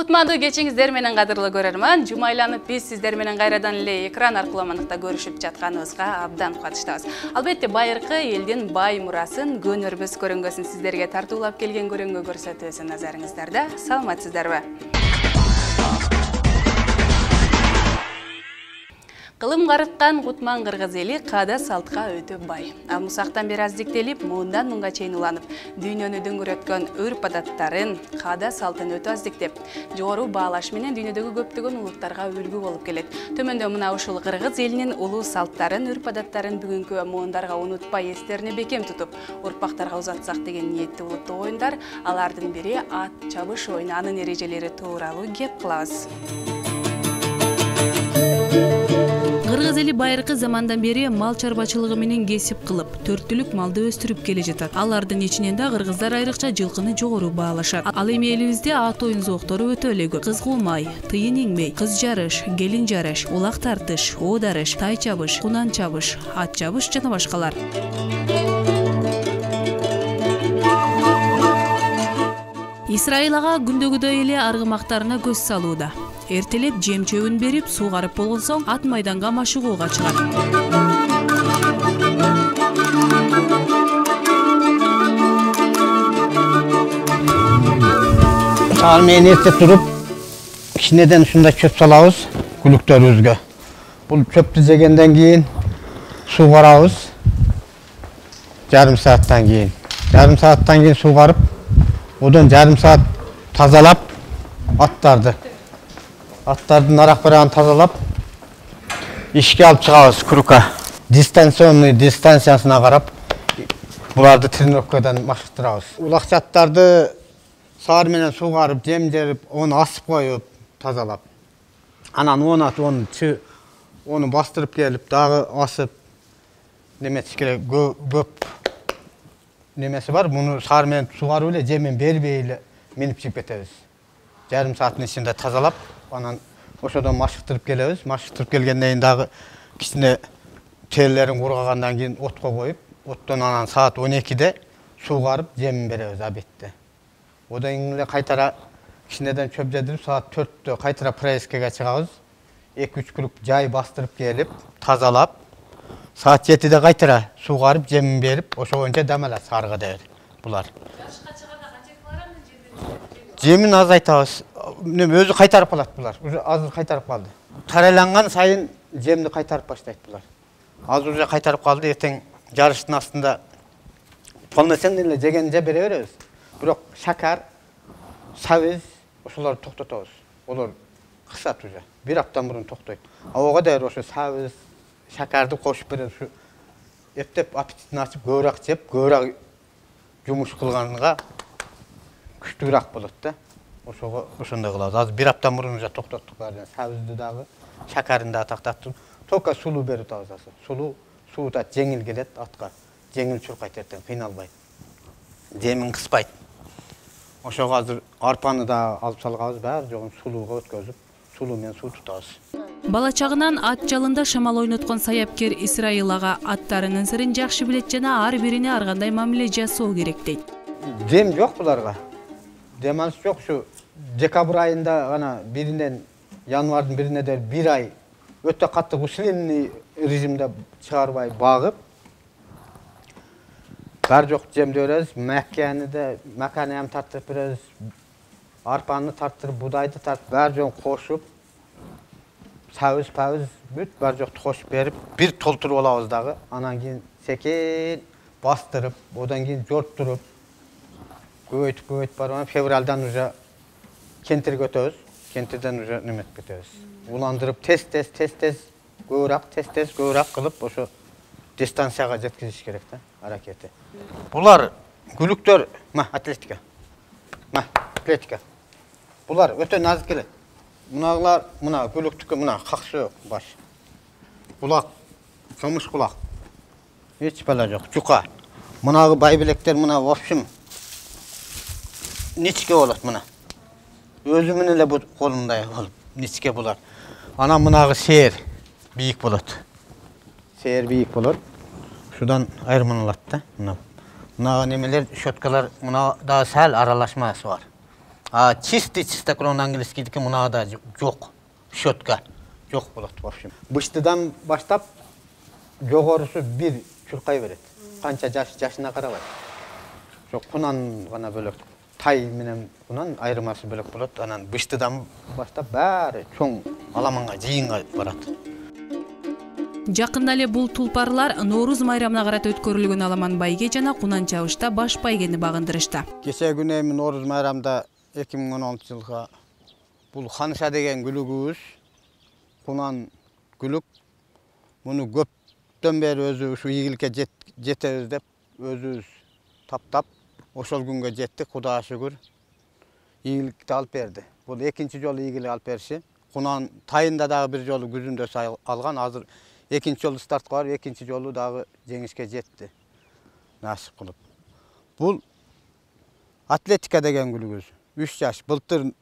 Кутмандуу кечиңиздер менен кадырлуу көрөрман. Жумайланып биз сиздер менен кайрадан эле экран аркылуу амандыкта көрүшүп жатканыбызга абдан кубанычтабыз. Албетте байыркы элдин бай мурасын көнөрбөс көрөнгөсүн сиздерге тартуулап келген көрөнгө көрсөтүүсү назарыңыздарда. Саламатсыздарбы? Кылым карыткан Кутман кыргыз эли каада салтка өтө бай. Амусактан бери аздиктелип, муундан мунга чейин уланып, дүйнөнү дөңгөрөткөн үрп-адаттарын, каада салтын өтө аздиктеп, жогору баалаш менен дүйнөдөгү көптөгөн улуттарга үлгү болуп келет. Төмөндө мына ушул кыргыз элинин улуу салттарын, үрп-адаттарын бүгүнкү муундарга унутпай эстерине бекем тутуп, урпактарга узатсак деген ниетти улуттук оюндар, алардын бири ат чабыш оюну, анын эрежелери тууралуу кеп кылабыз. Кыргыз эли байыркы замандан бери мал чарбачылыгы менен кесип кылып, төрттүлүк малды өстүрүп келе жатат. Алардын ичинен да кыргыздар айрыкча жылкыны жогору баалашат. Ал эми элибизде ат оюн зооктору өтө эле көп. Кыз куулмай, тыйын иңмей, кыз жарыш, келин жарыш, улак тартыш, оо дарыш, тай чабыш, кунан чабыш, ат чабыш жана башкалар. Исраил ага күндөгүдөй эле аргымактарына көз салууда. Эртелеп жем чөбүн берип, суу карып болгон соң ат майданга машыгууга чыгат. Саал менен эрте туруп, кичинеден ушундай чөп салабыз күлүктөрүбүзгө. Бул чөптү жегенден кийин суу карабыз. Жарым сааттан кийин. Жарым сааттан кийин суу карып, одан жарым саат тазалап аттардын арак-барагын тазалап, ишке алып чыгабыз крука. Дистанционный дистанциясына карап, буларды тренировкадан машыктырабыз. Улакчаттарды саар менен суу карып, жем жерип, оны асып коюп, тазалап. Анан оны бастырып келип, дагы асып, неметиш керек, көп немеси бар. Муну саар менен сугарып эле, жемен бербей эле минип чыгып кетебиз. Жарым сааттын ичинде тазалап, анан ошодон машыктырып келебиз. Машыктырып келгенден кийин дагы кичине терилерин кургагандан кийин отко коюп, оттон анан саат 12-де суугарып, жемин беребиз обедте. Одан кийин эле кайтара кичинеден чөп жедирип, саат 4-тө кайтара проездге чыгабыз. 2-3 круг жай бастырып келип, тазалап, саат 7-де кайтара суугарып, жемин берип, ошо боюнча дам эле саарга даяр булар. Жашка чыганда канча килограмм Жемин азайтабыз. Өзү кайтарып калат булар. Уже азыр кайтарып калды. Тарайланган сайын жемди кайтарып баштайт булар. Азыр уже кайтарып калды, эртең жарыштын астында полноценный эле жегенде бере беребиз. Бирок шакар, сабыз ошолорду токтотобуз. Олар кысат уже. Bir аптан мурун токтойт. Ага даяр ошо сабыз, шакарды кошуп беребиз. Эптеп аппетитин ачып, көбүрөөк жеп, көбүрөөк жумуш кылганга күчтүүрөөк болот да. Ошого ошондой кылабыз. Азыр bir аптан мурун уже токтоттук баарын. Сабызды дагы, шакарын да тактаттык. Только сулуу берип атабыз. Суу да жеңил келет атка. Жеңил чуркайт эртең, кыйналбайт. Жемин кыспайт. Ошого азыр арпаны да алып салганбыз, баары жогун сулууга өткөзүп, сулуу менен суу тутабыз. Бала чагынан ат жалында шамал ойноткон саяпкер Исраил ага аттарынын сырын жакшы билет жана ар бирине ар кандай мамиле жасоо керек дейт. Дем жок буларга. Дем алыш жок. Ушу декабрь айында гана биринен январдын бирине дейин 1 ай өтө катты усиленный режимде чыгарбай багып, бар жок жемди беребиз, маканы ham тартып беребиз, арпаны тартып, будайды тартып, бар жок кошуп, сабыз, бүт бар жокты кошуп берип, бир толтуруп алабыз дагы, анан кийин секен бастырып, одан кийин жорттуруп, көбөйтүп барып, февралдан уже кентирге өтөбүз. Кентирден уже неметип кетебиз. Уландырып, тез көбүрөөк кылып, ошо дистанцияга жеткизиш керек да, аракети. Булар күлүктөр, атлетика. Булар өтө назик келет. Муналар, мына күлүктүккө мына какшы баш. Кулак, камыш кулак. Эч бала жок, жука. Мына байбелектер, мына в общем ничке болот мына. Өзү менен эле бу колундай болуп, ничке булар. Анан мынагы сээр бийик болот. Шудан айырмаланат да. Мына немелер, щеткалар, мына да сәл аралашмасы бар. А чистый крон английскийдики мынада жоқ. Щетка жоқ болады в общем. Быштыдан баштап жогорусу бир чуркай берет. Канча жашына карабай. Жоқ кунан гана бөлөк. Тай менен кунан айырмасы бөлөк болот. Анан быштыдан баштап баары чоң аламанга жыйынга барат. Жакында эле бул тулпарлар Нооруз майрамына карата өткөрүлгөн аламан байге жана Кунан чабышта баш байгени багындырышты. Кеше күнү эми Нооруз майрамда 2016-жылга бул Ханыша деген гүлүгүбүз, Кунан гүлүк. Муну көптөн бери өзү ушу ийгиликке жетебиз деп өзүбүз таптап, ошол күнгө жеттик, Кудайга шүгүр. Ийгиликти алып берди. Бул экинчи жолу ийгилик алып бериши. Кунан тайында дагы бир жолу күзүндө алган, азыр экинчи жолу стартка барып, экинчи жолу дагы жеңишке жетти. Насип кылып. Бул Атлетика деген гүлүбүз. 3 жаш. Былтыр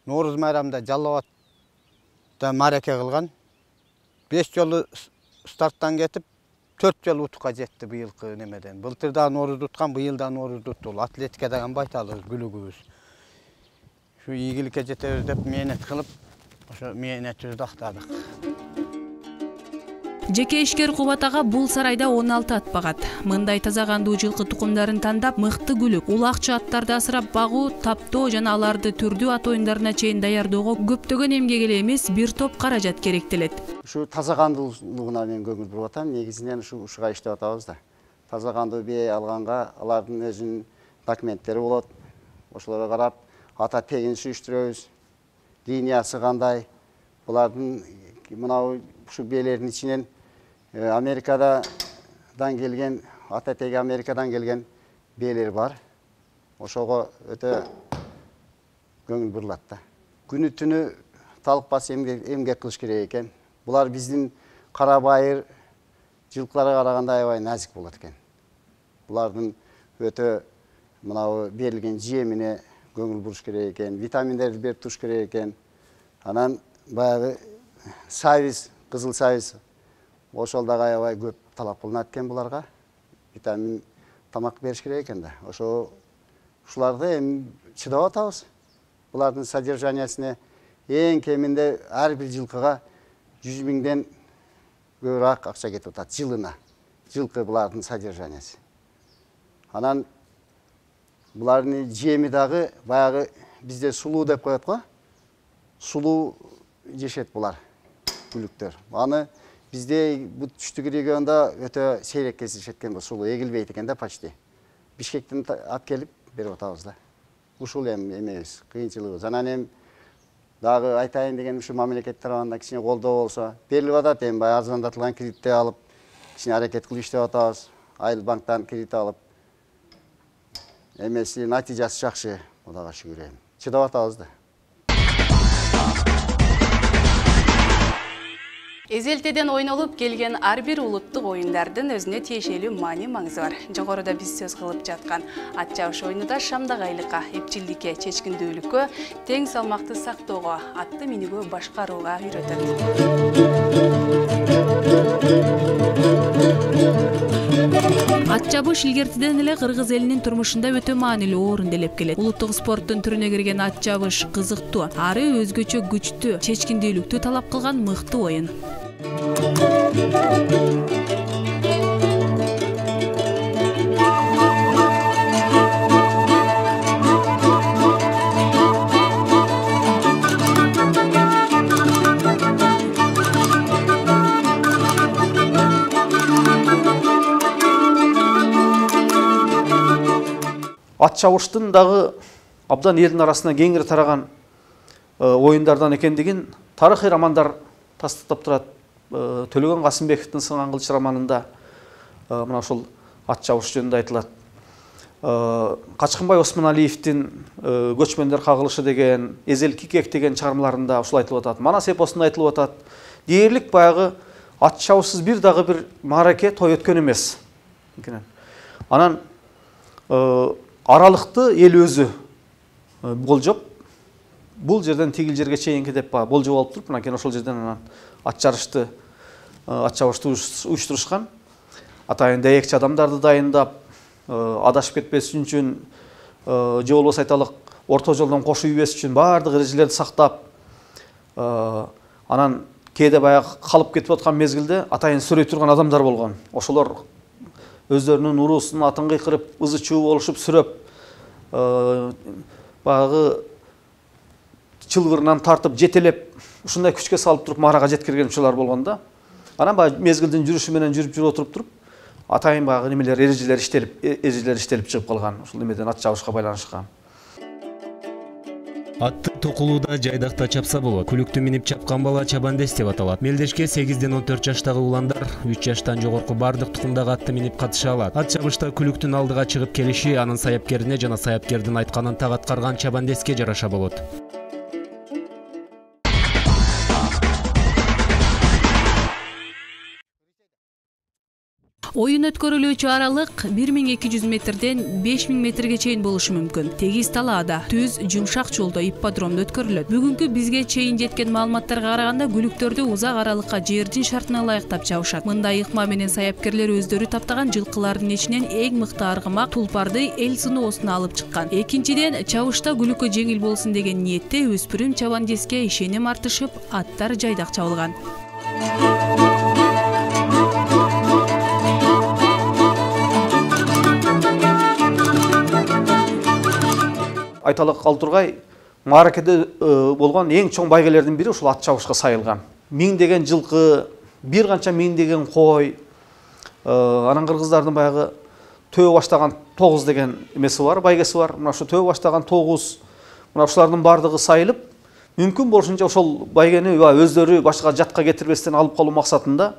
Нооруз майрамда Жалал-Абадда мараке кылган. 5 жолу старттан кетип, 4 жолу утукка жетти быйылкы немеден. Былтыр да Ноорузду уткан, быйыл да Ноорузду утту. Атлетика деген байталыбыз, гүлүгүбүз. Şu ийгиликке жетебиз деп мээнет кылып, ошо мээнетибизди актадык. Жеке ишкер Кубат ага бул сарайда 16 ат багат. Мындай таза кандуу жылкы тукумдарын тандап, мыкты гүлүк, улакчы аттарды асырап багуу, таптоо жана аларды түрдүү ат оюндарына чейин даярдоого көптөгөн эмгек эле эмес, бир топ каражат керектелет. Ушу таза кандуулугуна мен көңүл буруп атам. Негизинен ушуга иштеп атабыз да. Таза кандуу бие алганга алардын өзүнүн документтери болот. Ошолорго карап, ата тегин сүйүштүрөбүз. Линиясы кандай? Булардын мынау ушу биелердин ичинен Америкадан келген, ата теги Америкадан келген биелер бар. Ошого өтө көңүл бурулат да. Күнү түнү талыкпас эмгек кылыш керек экен. Булар биздин кара байыр жылкыларга караганда аябай назик болот экен. Булардын өтө мынау берилген жемине көңүл буруш керек экен, витаминдерди берип туруш керек экен. Анан баягы сабиз, кызыл сабиз ошол дагы аябай көп талап кылынат экен буларга. Витамин тамак бериш керек экен да. Ушуларды эми чыдап атабыз. Булардын содержаниясына эң кеминде ар бир жылкыга 100 миңден көбүрөөк акча кетип атат жылына. Жылкы булардын содержаниясы. Анан булардын жеми дагы баягы бизде сулуу деп коет го. Сулуу жешет булар, гүлүктөр. Аны бизде бу түштүк регионда өтө сейрек кездешет экен, сулуу эгилбейт экен да почти. Бишкектен алып келип берип атабыз да. Ушул эмебиз, кыйынчылыгыбыз. Анан эми дагы айтайын деген ушу мамлекет тарабынан кичине колдоо болсо берилип атат. Эми баягы арзандатылган кредитти алып, кичине аракет кылып иштеп атабыз. Айыл банктан кредит алып. Эмеси натыйжасы жакшы, Кудайга шүгүр. Чыдап атабыз да. Эзелтеден ойнолуп келген ар бир улуттук оюндардын өзүнө тиешелүү маани маңызы бар. Жогоруда биз сөз кылып жаткан ат чабыш оюну да шамдагайлыкка, эпчилдикке, чечкиндүүлүккө, тең салмакты сактоого, атты минигөө башкарууга үйрөтөт. Ат чабыш илгертиден эле кыргыз элинин турмушунда өтө маанилүү орун делеп келет. Улуттук спорттун түрүнө кирген ат чабыш кызыктуу, ары өзгөчө күчтүү, чечкиндүүлүктү талап кылган мыкты оюн. Ат чабыштын дагы абдан элдин арасына кеңири тараган оюндардан экендигин тарыхый романдар тастыктап турат. Төлөгөн Касымбековдун Сынган кылыч романында мына ошол ат чабыш жөнүндө айтылат. Качкынбай Осмоналиевдин Көчмөндөр кагылышы деген, Эзел Кикек деген чыгармаларында ушул айтылып атат. Манас эпосунда айтылып атат. Дээрлик баягы ат чабышсыз бир дагы бир маараке той өткөн эмес. Анан аралыкты эл өзү болжоп, бул жерден тигил жерге чейинки деп болжоп алып туруп, мына ошол жерден анан ат чабышты уюштурушкан. Атайын даекчи адамдарды дайындап, адашып кетпес үчүн же болбосо айталык орто жолдон кошуп ийбес үчүн баардык эрежелерди сактап, анан кээде баягы калып кетип аткан мезгилде атайын сүрөй турган адамдар болгон. Ошолор өздөрүнүн уруусунун атын кыйкырып, ызы чуу болушуп сүрөп, баягы чылбырынан тартып, жетелеп, ушундай күчкө салып туруп маарага жеткирген учурлар болгон да. Анан баягы мезгилдин жүрүшү менен жүрүп отуруп туруп, атайын баягы немелер эрежелер иштелип чыгып калган. Ушул немеден ат чабышка байланышкан. Атты токулууда жайдакта чапса болот. Күлүктү минип чапкан бала чабандес деп аталат. Мелдешке 8-ден 14 жаштагы уландар 3 жаштан жогорку бардык тукумдагы атты минип катыша алат. Ат чабышта күлүктүн алдыга чыгып келиши анын саяпкерине жана саяпкердин айтканын так аткарган чабандеске жараша болот. Oyun өткөрүлүүчү аралык 1200 метрден 5000 метрге чейин болушу мүмкүн. Тегиз талаада, түз, жумшак жолдо ипподромдо өткөрүлөт. Бүгүнкү бизге чейин жеткен маалыматтарга караганда күлүктөрдү узак аралыкка жердин шартына ылайыктап чабышат. Мындай ыкма менен саяпкерлер өздөрү таптаган жылкылардын ичинен эң мыкты аргымак тулпарды эл сыноосуна алып чыккан. Экинчиден, чабышта күлүккө жеңил болсун деген ниетте өспүрүм чабандеске ишеним артышып, аттар жайдак чабылган. Айталық Алтургай мааракеде болгон эң чоң байгелердин бири ушул ат чабышка сайылган. Миңдеген жылкы, бир канча миңдеген кой, анан кыргыздардын баягы төбө баштаган 9 деген эмеси бар, байгеси бар. Мына ушу төбө баштаган 9, мына ушулардын бардыгы сайылып, мүмкүн болушунча ошол байгени өздөрү башка жатка кетирбестен алып калуу максатында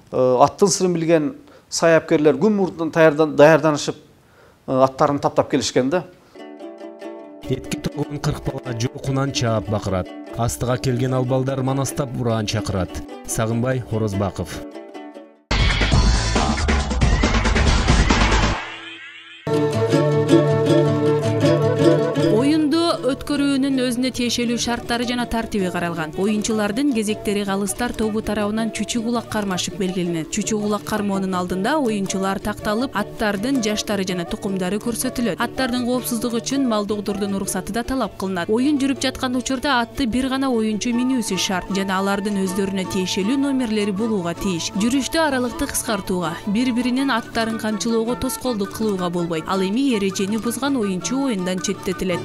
аттын сырын билген саяпкерлер күн мурдун даярданышып аттарын таптап келишкен да. Этки тогон 40 бала жокунан чаап бакырат. Астыга келген албалдар манастап ураан чакырат. Сагынбай Орозбаков. Өткөрүүнүн өзүнө тиешелүү шарттары жана тартиби каралган. Оюнчулардын кезектери калыстар тобу тарабынан чүчү кулак кармашып белгиленет. Чүчү кулак кармоонун алдында оюнчулар такталып, аттардын жаштары жана тукумдары көрсөтүлөт. Аттардын коопсуздугу үчүн малдыгдурдун уруксаты да талап кылынат. Оюн жүрүп жаткан учурда атты бир гана оюнчу минүүсү шарт жана алардын өздөрүнө тиешелүү номерлери болууга тийиш. Жүрүштө аралыкты кыскартууга, бири-биринин аттарын камчылоого тоскоолдук кылууга болбойт. Ал эми эрежени бузган оюнчу оюндан четтетилет.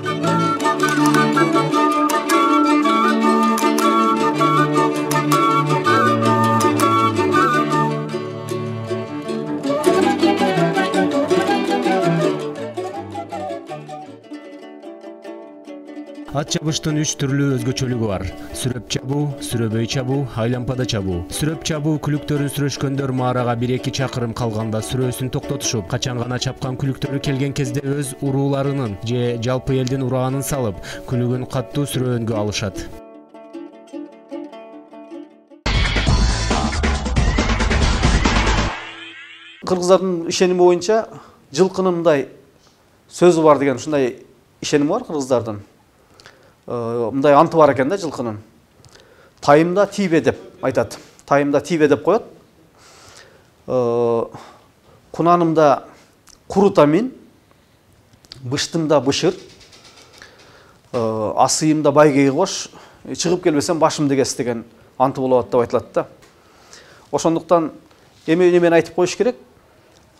Ат чабыштын 3 түрлүү өзгөчөлүгү бар. Сүрөп чабуу, сүрөбөй чабуу, айлампада чабуу. Сүрөп чабуу күлүктөрүн сүрөшкөндөр маарага 1-2 чакырым калганда сүрөөсүн токтотушуп, качан гана чапкан күлүктөрү келген кезде өз урууларынын же жалпы элдин ураанын салып, күлүгүн каттуу сүрөөнгө алышат. Кыргыздардын ишеними боюнча жылкынын мындай сөзү бар деген ушундай ишеними бар кыргыздардын. Мындай анты бар экен да жылкынын. Тайымда тийбе деп айтат. Тайымда тийбе деп коет. Кунанымда курута мин, быштымда бышыр, асыйымда байгеги кош, чыгып келбесем башымды кес деген анты болот деп айтылат да. Ошондуктан эмени айтып коюш керек.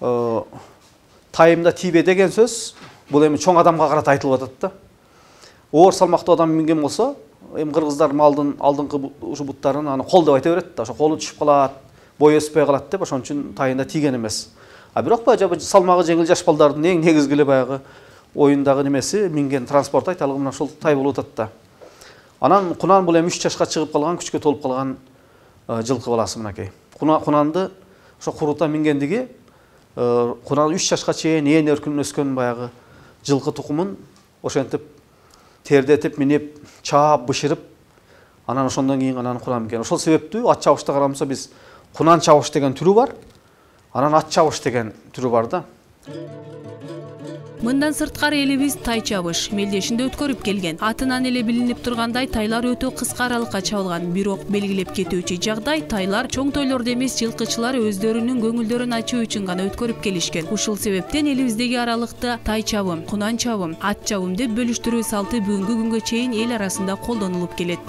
Тайымда тийбе деген сөз бул эми чоң адамга карата айтылып атат да. Оор салмактуу адам минген болсо, эми кыргыздар малдын алдыңкы ушу буттарын аны кол деп айта берет да. Ошо колу түшүп калат, бой өспөй калат деп, ошон үчүн тайында тийген эмес. А бирок баягы салмагы жеңил жаш балдардын эң негизги баягы оюндагы немеси минген транспорт айталыгы мына ушул тай болуп атат да. Анан кунан бул эми 3 жашка чыгып калган, күчкө толуп калган жылкы баласы мынакей. Кунанды ошо курута мингендиги кунан 3 жашка чейин ээн өркүн өскөн баягы жылкы тукумун ошентип тердетип минип, чаап, бышырып, анан ошондон кийин анан кунан минген. Ошол себептүү ат чабышта карамаса биз кунан чабыш деген түрү бар, анан ат чабыш деген түрү бар да. Мындан сырткары элибиз тай чабыш мелдешинде өткөрүп келген. Атынан эле билинип тургандай тайлар өтө кыска аралыкка чабылган. Бирок белгилеп кетүүчү жагдай тайлар чоң тойлордо эмес жылкычылар өздөрүнүн көңүлдөрүн ачуу үчүн гана өткөрүп келишкен. Ушул себептен элибиздеги аралыкта тай чабым, кунан чабым, ат чабым деп бөлүштүрүү салты бүгүнкү күнгө чейин эл арасында колдонулуп келет.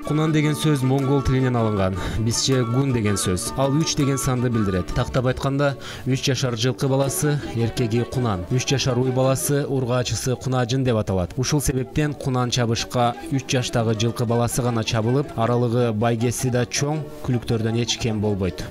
Кунан деген сөз моңгол тилинен алынган. Бизче гун деген сөз. Ал 3 деген санды билдирет. Тактап айтканда 3 жашар жылкы баласы эркеги кунан, 3 жашар уй баласы ургаачысы кунажын деп аталат. Ушул себептен кунан чабышка 3 жаштагы жылкы баласы гана чабылып, аралыгы байгеси да чоң, күлүктөрдөн эч кем болбойт.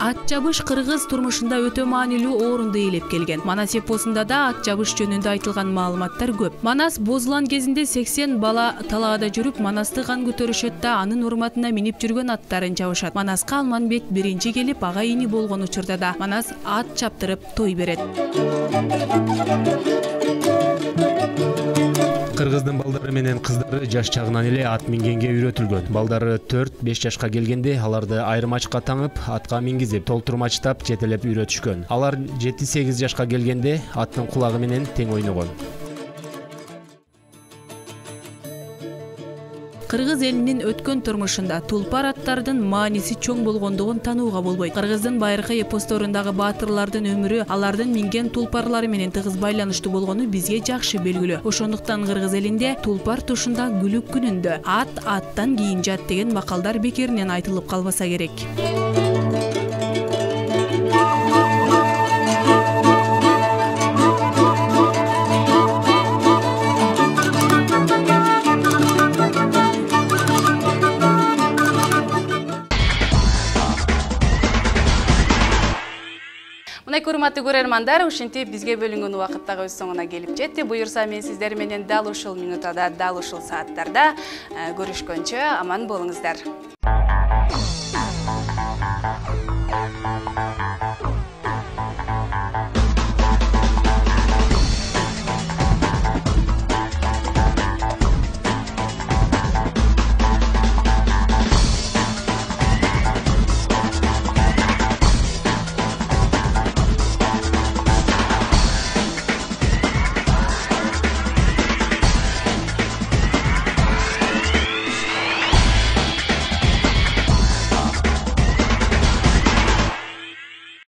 Ат чабыш кыргыз турмушунда өтө маанилүү орунду ээлеп келген. Манас эпосунда да ат чабыш жөнүндө айтылган маалыматтар көп. Манас бозулан кезинде 80 бала талаада жүрүп, Манасты кан көтөрүшөт да анын урматына минип жүргөн аттарын чабышат. Манаска Алманбек биринчи келип, ага ини болгон учурда да Манас ат чаптырып той берет. Кыргыздын балдары менен кыздары жаш чагынан эле ат мингенге үйрөтүлгөн. Балдары 4-5 жашка келгенде аларды айырмачка таңып, атка мингизип, толтурмачтап, жетелеп үйрөтүшкөн. Алар 7-8 жашка келгенде аттын кулагы менен тең ойногон. Кыргыз элинин өткөн турмушунда тулпар аттардын мааниси чоң болгондугун танууга болбойт. Кыргыздын байыркы эпосторундагы баатырлардын өмүрү алардын минген тулпарлары менен тыгыз байланыштуу болгону бизге жакшы белгилүү. Ошондуктан кыргыз элинде тулпар тушунда күлүк күнүндө ат аттан кийин жат деген макалдар бекеринен айтылып калбаса керек. Мына урматтуу көрөрмандар, ушинтип бизге бөлүнгөн убакыт дагы өз соңуна келип жетти. Буюрса мен сиздер менен дал ушул минутада, дал ушул сааттарда көрүшкөнчө аман болуңуздар.